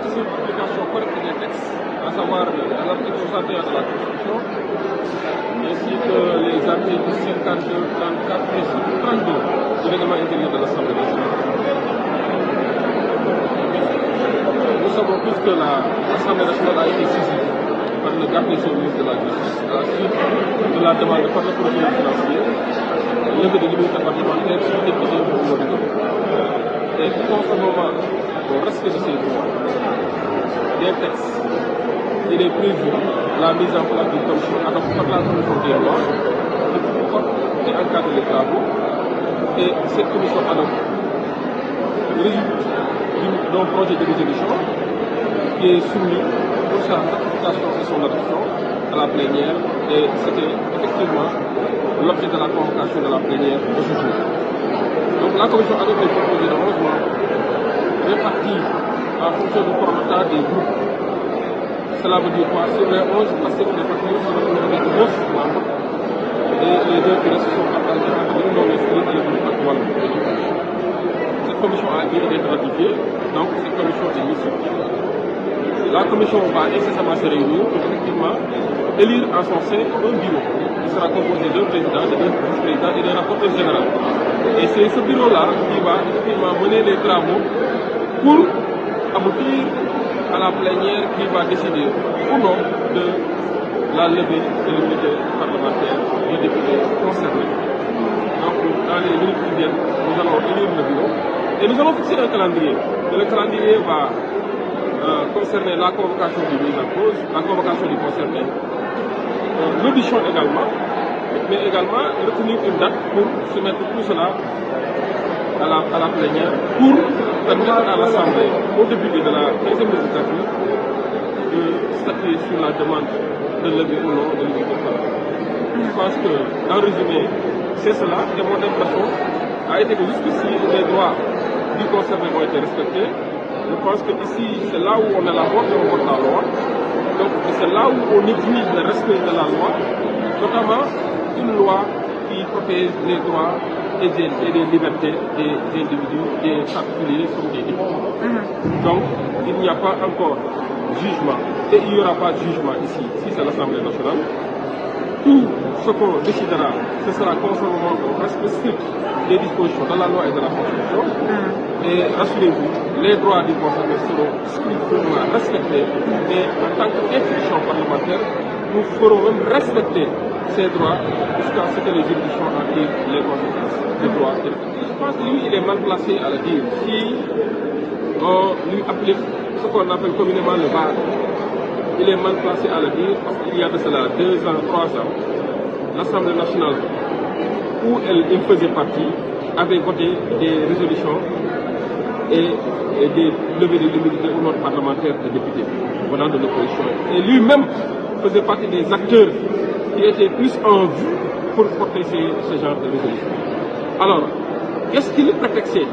garantir l'application correcte des textes, à savoir l'article 61 de la Constitution, ainsi que les articles 52, 34 et 32 du règlement intérieur de l'Assemblée nationale. Nous savons tous que l'Assemblée nationale a été saisie par le garde des Sceaux, ministre de la Justice, à la suite de la demande par le procureur financier, levée de l'immunité parlementaire sur le député Mouhamadou Ngom. Et conformément au respect de ces droits, des textes, il est prévu la mise en place d'une commission ad hoc par la commission des lois qui encadre les travaux. Et cette commission ad hoc résulte d'un projet de résolution qui est soumis pour sa ratification et son adoption à la plénière. Et c'était effectivement l'objet de la convocation de la plénière de ce jour. Donc la commission ad hoc est composée de 11 membres répartis en fonction du format des groupes. Cela veut dire quoi? Sur les 11, parce que les partis sont avec 9 membres et les deux qui restent sont partagés entre les non-inscrits et le groupe actuel. Cette commission a été ratifiée, donc cette commission est mise sur pied. La commission va incessamment se réunir pour effectivement élire en son sein un bureau qui sera composé d'un président, de deux vice-présidents et d'un rapporteur général. Et c'est ce bureau-là qui va effectivement mener les travaux pour aboutir à la plénière qui va décider ou non de la levée de l'immunité parlementaire du député concerné. Donc, dans les minutes qui viennent, nous allons élire le bureau et nous allons fixer un calendrier. Et le calendrier va concerner la convocation du mise en cause, la convocation du concerné, l'audition également, mais également retenir une date pour soumettre tout cela à la plénière pour permettre à l'Assemblée, au début de la 15e législature, de statuer sur la demande de lever ou non de l'immunité parlementaire. Je pense que, en résumé, c'est cela, et mon impression a été que jusqu'ici, les droits du concerné ont été respectés. Je pense que ici, c'est là où on élabore et on vote la loi. Donc, c'est là où on exige le respect de la loi, notamment une loi qui protège les droits et les libertés des individus, des particuliers comme des députés. Donc, il n'y a pas encore jugement, et il n'y aura pas de jugement ici, si c'est l'Assemblée nationale. Tout ce qu'on décidera, ce sera conformément au respect strict des dispositions de la loi et de la Constitution. Et rassurez-vous, les droits du concerné seront strictement respectés. Et en tant qu'institution parlementaire, nous ferons même respecter ces droits jusqu'à ce que les juridictions en tirent les conséquences des droits. Je pense que lui, il est mal placé à le dire. Si on lui applique ce qu'on appelle communément le VAR, il est mal placé à le dire parce qu'il y a de cela 2 ans, 3 ans, l'Assemblée nationale, où il faisait partie, avait voté des résolutions et des levées de l'immunité ou non parlementaire de députés venant de l'opposition. Et lui-même faisait partie des acteurs qui étaient plus en vue pour porter ce genre de résolution. Alors, qu'est-ce qu'il prétextait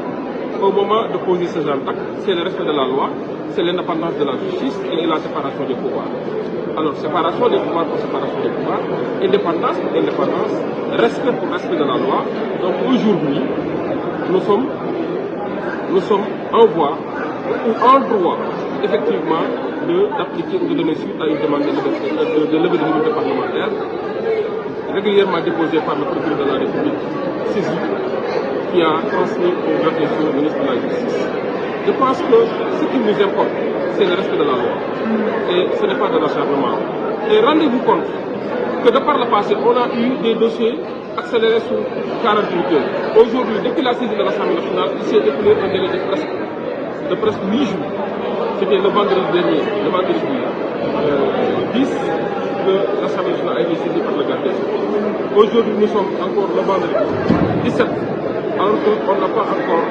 au moment de poser ce genre d'acte? C'est le respect de la loi, c'est l'indépendance de la justice et la séparation des pouvoirs. Alors, séparation des pouvoirs pour séparation des pouvoirs, indépendance pour indépendance, respect pour respect de la loi. Donc aujourd'hui, nous sommes en voie ou en droit, effectivement, d'appliquer ou de donner suite à une demande de levée de l'immunité parlementaire, régulièrement déposée par le procureur de la République, saisi, qui a transmis au garde des Sceaux, ministre de la Justice. Je pense que ce qui nous importe, c'est le respect de la loi. Et ce n'est pas de l'acharnement. Et rendez-vous compte que de par le passé, on a eu des dossiers accélérés sous 48 heures. Aujourd'hui, depuis la saisie de l'Assemblée nationale, il s'est écoulé un délai de presque 8 jours. C'était le vendredi dernier, le vendredi 10, que l'Assemblée nationale a été saisie par le garde des Sceaux. Aujourd'hui, nous sommes encore le vendredi 17, alors qu'on n'a pas encore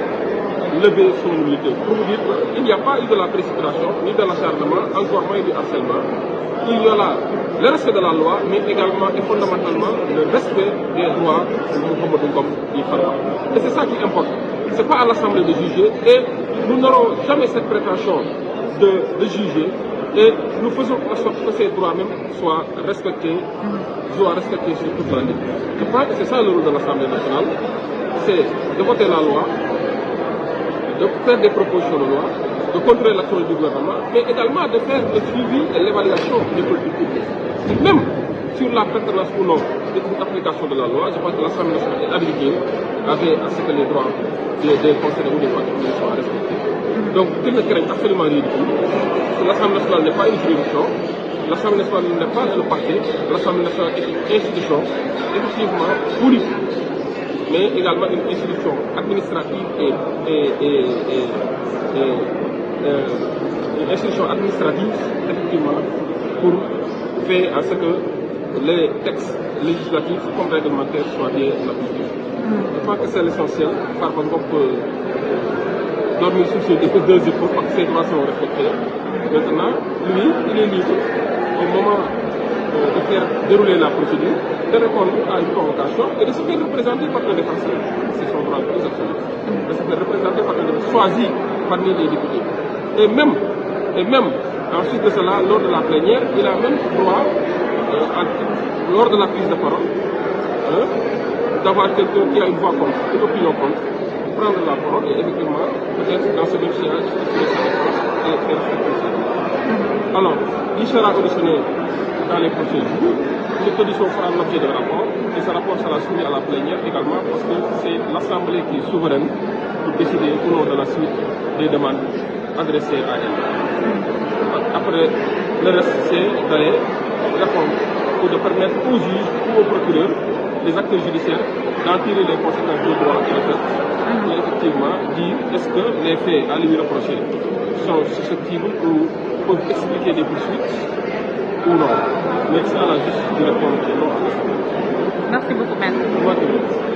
levé son immunité. Pour vous dire qu'il n'y a pas eu de la précipitation, ni de l'acharnement, encore moins du harcèlement. Il y a là le respect de la loi, mais également et fondamentalement le respect des droits de Mouhamadou Ngom du Farba. Et c'est ça qui importe. Ce n'est pas à l'Assemblée de juger, et nous n'aurons jamais cette prétention de juger, et nous faisons en sorte que ces droits même soient respectés sur toute l'année. Je crois que c'est ça le rôle de l'Assemblée nationale, c'est de voter la loi, de faire des propositions de loi, de contrôler l'action du gouvernement, mais également de faire le suivi et l'évaluation des politiques publiques. Même sur la pertinence ou non de l'application de la loi, je pense que l'Assemblée nationale est habilitée à ce que les droits des conseillers ou des partis soient respectés. Donc, qu'ils ne craignent absolument rien du tout. L'Assemblée nationale n'est pas une juridiction, l'Assemblée nationale n'est pas le parti, l'Assemblée nationale est une institution, effectivement politique, mais également une institution administrative une institution administrative, effectivement, pour faire à ce que les textes législatifs comme réglementaires soient bien appliqués. Je pense que c'est l'essentiel, par contre, dormir sur ses deux épaules parce que ses droits sont respectés. Maintenant, lui, il est libre au moment de faire dérouler la procédure, de répondre à une convocation et de se faire représenter par un défenseur. C'est son droit plus absolu. De se faire représenter par un défenseur choisi parmi les députés. Et même, ensuite de cela, lors de la plénière, il a même droit, lors de la prise de parole, d'avoir quelqu'un qui a une voix contre, une opinion contre, prendre la parole et effectivement, peut-être dans ce même siège, et faire cette. Alors, il sera auditionné dans les prochains jours. Cette audition fera l'objet d'un rapport et ce rapport sera soumis à la plénière également parce que c'est l'Assemblée qui est souveraine pour décider au nom de la suite des demandes adressées à elle. Après, le reste, c'est d'aller répondre ou de permettre aux juges ou aux procureurs, les acteurs judiciaires, d'en tirer les conséquences de droit et de fait. Et effectivement, dire est-ce que les faits à lui reprocher sont susceptibles ou peuvent expliquer des poursuites ou non. Mais c'est à la justice de répondre non à la. Merci beaucoup, maître.